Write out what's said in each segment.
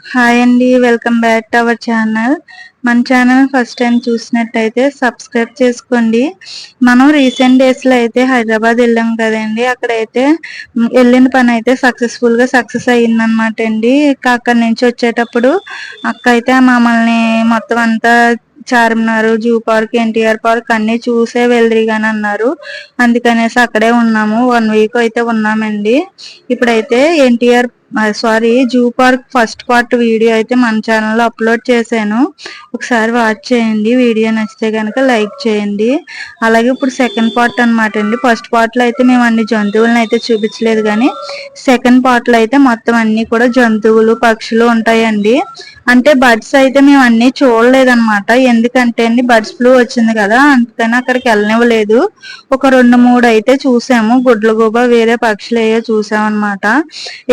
Hi అండి, welcome back to our channel. మన channel first time చూసినట్టయితే సబ్స్క్రైబ్ చేసుకోండి. మనం రీసెంట్ డేస్ లో అయితే హైదరాబాద్ వెళ్ళాం కదండి. అక్కడైతే వెళ్ళిన పని అయితే సక్సెస్ అయ్యిందనమాట అండి. అక్కడి నుంచి వచ్చేటప్పుడు అక్క అయితే మమ్మల్ని మొత్తం అంతా Charminar, zoo park, NTR park అన్ని చూసే వెళ్ళరి గాని అన్నారు. అందుకనేసి అక్కడే ఉన్నాము. 1 వీక్ అయితే ఉన్నామండి. ఇప్పుడైతే zoo park first part video అయితే మన ఛానల్లో అప్లోడ్ చేశాను. ఒకసారి వాచ్ చేయండి. వీడియో నచ్చితే కనుక లైక్ చేయండి. అలాగే ఇప్పుడు సెకండ్ పార్ట్ అనమాట అండి. ఫస్ట్ పార్ట్ లో అయితే మేము అన్ని జంతువులను అయితే చూపించలేదు, కానీ సెకండ్ పార్ట్ లో అయితే మొత్తం అన్ని కూడా జంతువులు, పక్షులు ఉంటాయండి. అంటే బర్డ్స్ అయితే మేము అన్ని చూడలేదన్నమాట. ఎందుకంటే అండి బర్డ్స్ ఫ్లూ వచ్చింది కదా, అందుకని అక్కడికి వెళ్ళనివ్వలేదు. ఒక 2-3 అయితే చూసాము. గుడ్లగూబ, వేరే పక్షులు అయ్యో చూసామన్నమాట.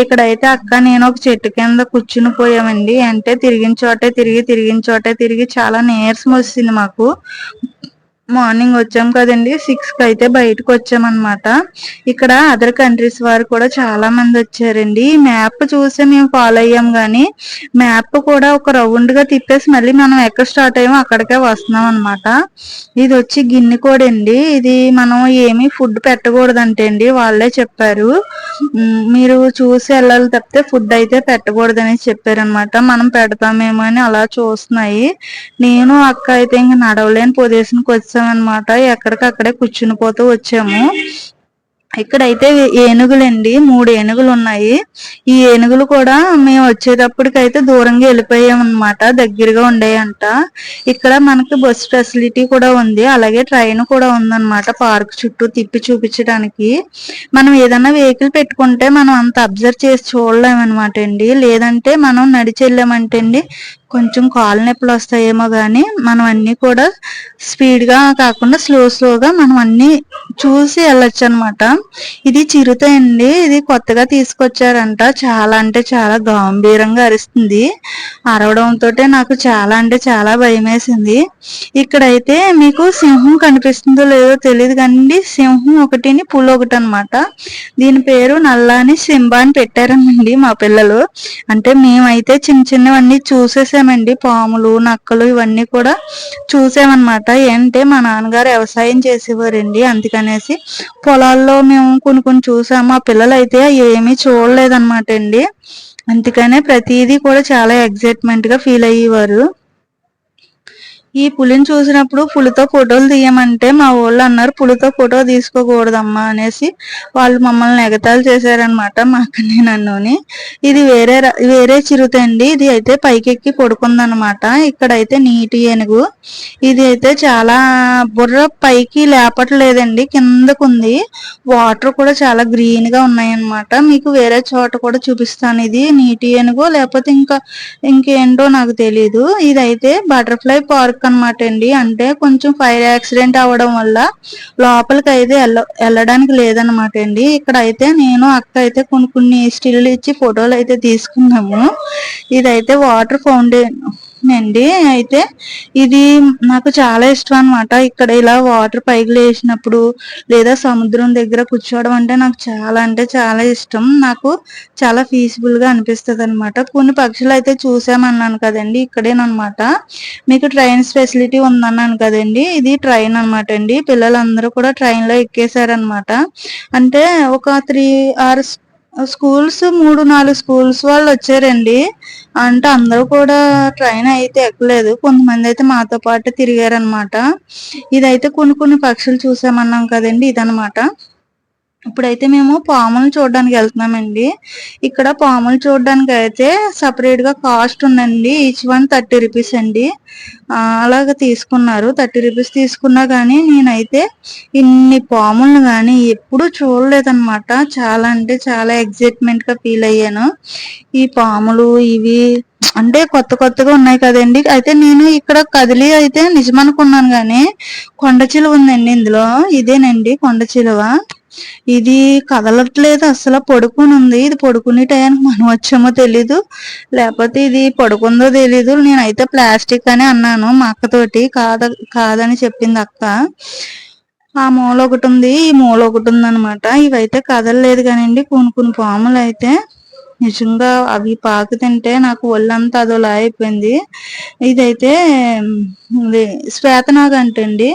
ఇక్కడైతే అక్క నేను ఒక చెట్టు కింద కూర్చుని పోయామండి. అంటే తిరిగిన చోటే తిరిగి చాలా నీరసం వచ్చింది మాకు. మార్నింగ్ వచ్చాం కదండి, 6కి అయితే బయటకు వచ్చామన్నమాట. ఇక్కడ అదర్ కంట్రీస్ వారు కూడా చాలా మంది వచ్చారండి. మ్యాప్ చూసి మేము ఫాలో అయ్యాం, గానీ మ్యాప్ కూడా ఒక రౌండ్ గా తిప్పేసి మళ్ళీ మనం ఎక్కడ స్టార్ట్ అయ్యామో అక్కడికే వస్తున్నాం అనమాట. ఇది వచ్చి గిన్నె కోడి అండి. ఇది మనం ఏమీ ఫుడ్ పెట్టకూడదంటే అండి, వాళ్ళే చెప్పారు. మీరు చూసి వెళ్ళాలి తప్పితే ఫుడ్ అయితే పెట్టకూడదని చెప్పారనమాట. మనం పెడతామేమో అని అలా చూస్తున్నాయి. నేను అక్క అయితే ఇంక నడవలేని పొజిషన్కి వచ్చామన్నమాట. ఎక్కడికక్కడే కూర్చుని పోతూ వచ్చాము. ఇక్కడైతే ఏనుగులండి, 3 ఏనుగులు ఉన్నాయి. ఈ ఏనుగులు కూడా మేము వచ్చేటప్పటికైతే దూరంగా వెళ్ళిపోయాం అనమాట. దగ్గరగా ఉండేయంట. ఇక్కడ మనకి బస్ ఫెసిలిటీ కూడా ఉంది. అలాగే ట్రైన్ కూడా ఉందన్నమాట. పార్క్ చుట్టూ తిప్పి చూపించడానికి. మనం ఏదైనా వెహికల్ పెట్టుకుంటే మనం అంత అబ్జర్వ్ చేసి చూడలేమన్నమాట అండి. లేదంటే మనం నడిచి వెళ్ళామంటే అండి కొంచెం కాలు నొప్పులు వస్తాయేమో, కానీ మనం అన్ని కూడా స్పీడ్ గా కాకుండా స్లోగా మనం అన్ని చూసి వెళ్ళొచ్చు అనమాట. ఇది చిరుత అండి. ఇది కొత్తగా తీసుకొచ్చారంట. చాలా అంటే చాలా గంభీరంగా అరుస్తుంది. అరవడంతో నాకు చాలా అంటే చాలా భయం వేసింది. ఇక్కడైతే మీకు సింహం కనిపిస్తుందో లేదో తెలియదు కానీ సింహం ఒకటిని, పులి ఒకటి అనమాట. దీని పేరు నల్లాని సింబా అని పెట్టారనండి మా పిల్లలు. అంటే మేమైతే చిన్నవన్నీ చూసేసామండి. పాములు, నక్కలు ఇవన్నీ కూడా చూసామన్నమాట. అంటే మా నాన్నగారు వ్యవసాయం చేసేవారండి. అందుకనేసి పొలాల్లో మేము కొన్ని చూసాము. మా పిల్లలు అయితే ఏమీ చూడలేదన్నమాట అండి. అందుకనే ప్రతిదీ కూడా చాలా ఎగ్జైట్మెంట్ గా ఫీల్ అయ్యేవారు. ఈ పులిని చూసినప్పుడు పులితో ఫోటోలు తీయమంటే మా వాళ్ళు అన్నారు పులితో ఫోటో తీసుకోకూడదమ్మా అనేసి. వాళ్ళు మమ్మల్ని ఎగతాళి చేశారనమాట, మా అక్కని నన్నుని. ఇది వేరే చిరుత అండి. ఇది అయితే పైకెక్కి పడుకుందనమాట. ఇక్కడైతే నీటి ఏనుగు. ఇది అయితే చాలా బుర్ర పైకి లేపట్లేదండి, కిందకుంది. వాటర్ కూడా చాలా గ్రీన్ గా ఉన్నాయన్నమాట. మీకు వేరే చోట కూడా చూపిస్తాను. ఇది నీటి ఏనుగు లేకపోతే ఇంకేంటో నాకు తెలియదు. ఇదైతే బటర్ఫ్లై పార్క్ అనమాట అండి. అంటే కొంచెం ఫైర్ యాక్సిడెంట్ అవ్వడం వల్ల లోపలికి అయితే వెళ్ళడానికి లేదనమాట అండి. ఇక్కడ అయితే నేను అక్క అయితే కొన్ని స్టిల్ ఇచ్చి ఫోటోలు అయితే తీసుకున్నాము. ఇదైతే వాటర్ ఫౌంటైన్ అండి. అయితే ఇది నాకు చాలా ఇష్టం అనమాట. ఇక్కడ ఇలా వాటర్ పైకి లేచినప్పుడు లేదా సముద్రం దగ్గర కూర్చోవడం అంటే నాకు చాలా అంటే చాలా ఇష్టం. నాకు చాలా పీస్ఫుల్ గా అనిపిస్తుంది అనమాట. కొన్ని పక్షులు అయితే చూసామన్నాను కదండి, ఇక్కడేనమాట. మీకు ట్రైన్స్ ఫెసిలిటీ ఉందన్నాను కదండి, ఇది ట్రైన్ అనమాట అండి. పిల్లలందరూ కూడా ట్రైన్ లో ఎక్కేసారనమాట. అంటే ఒక 3 స్కూల్స్ 3-4 స్కూల్స్ వాళ్ళు వచ్చారండి. అంటే అందరూ కూడా ట్రైన్ అయితే ఎక్కలేదు. కొంతమంది అయితే మాతో పాటు తిరిగారనమాట. ఇదైతే కొన్ని పక్షులు చూసామన్నాం కదండి, ఇదనమాట. ఇప్పుడైతే మేము పాములను చూడడానికి వెళ్తున్నామండి. ఇక్కడ పాములు చూడడానికి అయితే సపరేట్ గా కాస్ట్ ఉందండి. ఈచ్ వన్ 30 రూపీస్ అండి. అలాగ తీసుకున్నారు. 30 రూపీస్ తీసుకున్నా కానీ నేనైతే ఇన్ని పాములను కానీ ఎప్పుడూ చూడలేదన్నమాట. చాలా అంటే చాలా ఎగ్జైట్మెంట్ గా ఫీల్ అయ్యాను. ఈ పాములు ఇవి అంటే కొత్తగా ఉన్నాయి కదండి. అయితే నేను ఇక్కడ కదిలి అయితే నిజమనుకున్నాను, కానీ కొండ చిలువ ఉందండి ఇందులో. ఇదేనండి కొండ చిలువ. ఇది కదలట్లేదు, అసలు పడుకుని ఉంది. ఇది పడుకునే టయానికి మనం వచ్చామో తెలీదు, లేకపోతే ఇది పడుకుందో తెలీదు. నేనైతే ప్లాస్టిక్ అని అన్నాను మా అక్కతోటి. కాదని చెప్పింది అక్క. ఆ మూల ఒకటి ఉంది, ఈ మూల ఒకటి ఉంది అనమాట. ఇవైతే కదలలేదు కానివ్వండి. కొన్ని పాములు అయితే నిజంగా అవి పాకుతుంటే నాకు ఒళ్ళంతా అదోలా అయిపోయింది. ఇదైతే ఇది శ్వేతనాగంటండి.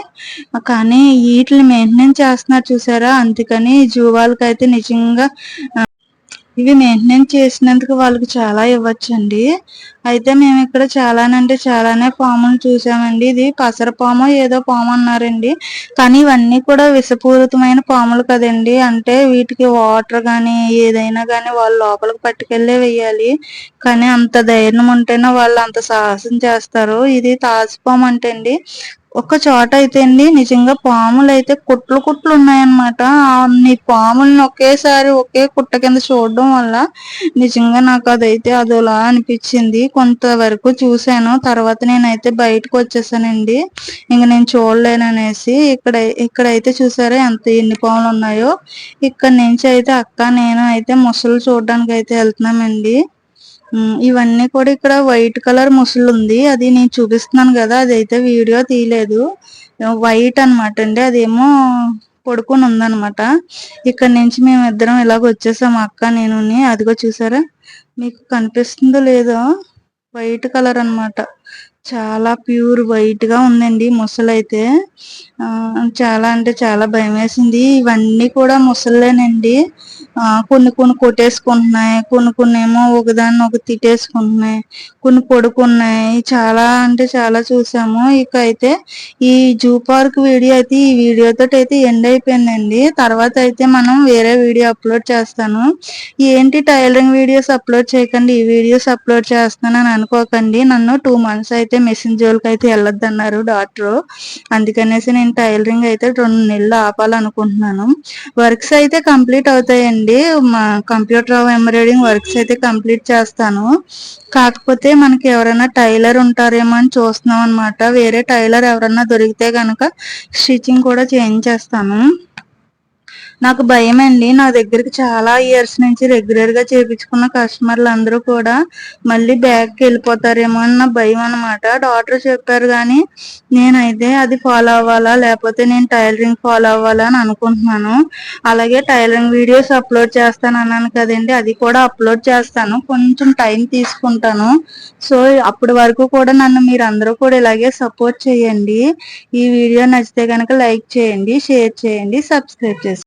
కానీ ఈటిని మెయింటెనెన్స్ చేస్తున్నారు చూసారా, అందుకని జూ వాళ్ళకైతే నిజంగా ఇవి మెయింటెనెన్స్ చేసినందుకు వాళ్ళకి చాలా ఇవ్వచ్చండి. అయితే మేము ఇక్కడ చాలానంటే చాలానే పాములు చూసామండి. ఇది పసర పాము ఏదో పాము అన్నారండి. కానీ ఇవన్నీ కూడా విషపూరితమైన పాములు కదండి. అంటే వీటికి వాటర్ గాని ఏదైనా గాని వాళ్ళు లోపలికి పట్టుకెళ్ళే వేయాలి. కానీ అంత ధైర్యం ఉంటేనే వాళ్ళు అంత సాహసం చేస్తారు. ఇది తాచుపాము అంటండి. ఒక చోట అయితే అండి నిజంగా పాములు అయితే కుట్లు కుట్లు ఉన్నాయన్నమాట. అన్ని పాములను ఒకేసారి ఒకే కుట్ట కింద చూడడం వల్ల నిజంగా నాకు అదైతే అదోలా అనిపించింది. కొంతవరకు చూశాను, తర్వాత నేనైతే బయటకు వచ్చేసానండి. ఇంక నేను చూడలేననేసి. ఇక్కడైతే చూసారా ఎన్ని పాములు ఉన్నాయో. ఇక్కడ నుంచి అయితే అక్క నేను అయితే మొసలు చూడడానికి అయితే వెళ్తున్నామండి. ఇవన్నీ కూడా ఇక్కడ వైట్ కలర్ ముసలి ఉంది. అది నేను చూపిస్తున్నాను కదా, అదైతే వీడియో తీయలేదు. వైట్ అనమాట అండి. అదేమో పడుకొని ఉందన్నమాట. ఇక్కడ నుంచి మేము ఇద్దరం ఇలాగ వచ్చేసాం, అక్క నేను. అదిగో చూసారా, మీకు కనిపిస్తుందో లేదో, వైట్ కలర్ అన్నమాట. చాలా ప్యూర్ వైట్ గా ఉందండి ముసలైతే. చాలా అంటే చాలా భయం వేసింది. ఇవన్నీ కూడా ముసలేనండి. కొన్ని కొట్టేసుకుంటున్నాయి, కొన్ని ఏమో ఒకదాన్ని ఒకటి తిట్టేసుకుంటున్నాయి, కొన్ని పడుకున్నాయి. చాలా అంటే చాలా చూసాము. ఇక అయితే ఈ జూ పార్క్ వీడియో అయితే ఈ వీడియోతో అయితే ఎండ్ అయిపోయిందండి. తర్వాత అయితే మనం వేరే వీడియో అప్లోడ్ చేస్తాను. ఏంటి టైలరింగ్ వీడియోస్ అప్లోడ్ చేయకండి, ఈ వీడియోస్ అప్లోడ్ చేస్తానని అనుకోకండి. నన్ను 2 months అయితే మెషిన్ జోలికి అయితే వెళ్ళొద్దన్నారు డాక్టర్. అందుకనేసి నేను టైలరింగ్ అయితే 2 నెలలు ఆపాలనుకుంటున్నాను. వర్క్స్ అయితే కంప్లీట్ అవుతాయండి. మా కంప్యూటర్ ఎంబ్రాయిడింగ్ వర్క్స్ అయితే కంప్లీట్ చేస్తాను. కాకపోతే మనకి ఎవరైనా టైలర్ ఉంటారేమో అని చూస్తున్నాం అనమాట. వేరే టైలర్ ఎవరన్నా దొరికితే కనుక స్టిచ్చింగ్ కూడా చేయించేస్తాను. నాకు భయమండి. నా దగ్గరికి చాలా ఇయర్స్ నుంచి రెగ్యులర్ గా చేయించుకున్న కస్టమర్లు అందరూ కూడా మళ్ళీ బ్యాక్ కి వెళ్ళిపోతారేమో అని నా భయం అనమాట. డాక్టర్ చెప్పారు కానీ నేనైతే అది ఫాలో అవ్వాలా లేకపోతే నేను టైలరింగ్ ఫాలో అవ్వాలా అని అనుకుంటున్నాను. అలాగే టైలరింగ్ వీడియోస్ అప్లోడ్ చేస్తాను అన్నాను కదండి, అది కూడా అప్లోడ్ చేస్తాను. కొంచెం టైం తీసుకుంటాను. సో అప్పటి వరకు కూడా నన్ను మీరు అందరూ కూడా ఇలాగే సపోర్ట్ చేయండి. ఈ వీడియో నచ్చితే కనుక లైక్ చేయండి, షేర్ చేయండి, సబ్స్క్రైబ్ చేసుకోండి.